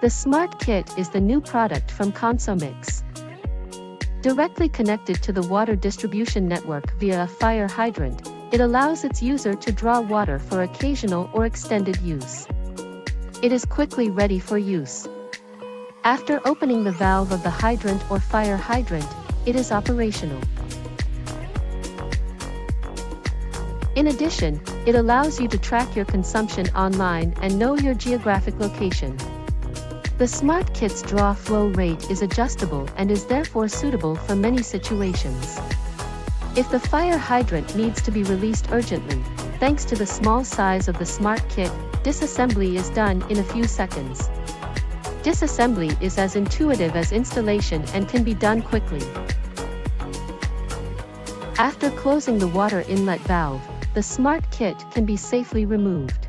The Smart Kit is the new product from ConsoMIX. Directly connected to the water distribution network via a fire hydrant, it allows its user to draw water for occasional or extended use. It is quickly ready for use. After opening the valve of the hydrant or fire hydrant, it is operational. In addition, it allows you to track your consumption online and know your geographic location. The Smart Kit's draw flow rate is adjustable and is therefore suitable for many situations. If the fire hydrant needs to be released urgently, thanks to the small size of the Smart Kit, disassembly is done in a few seconds. Disassembly is as intuitive as installation and can be done quickly. After closing the water inlet valve, the Smart Kit can be safely removed.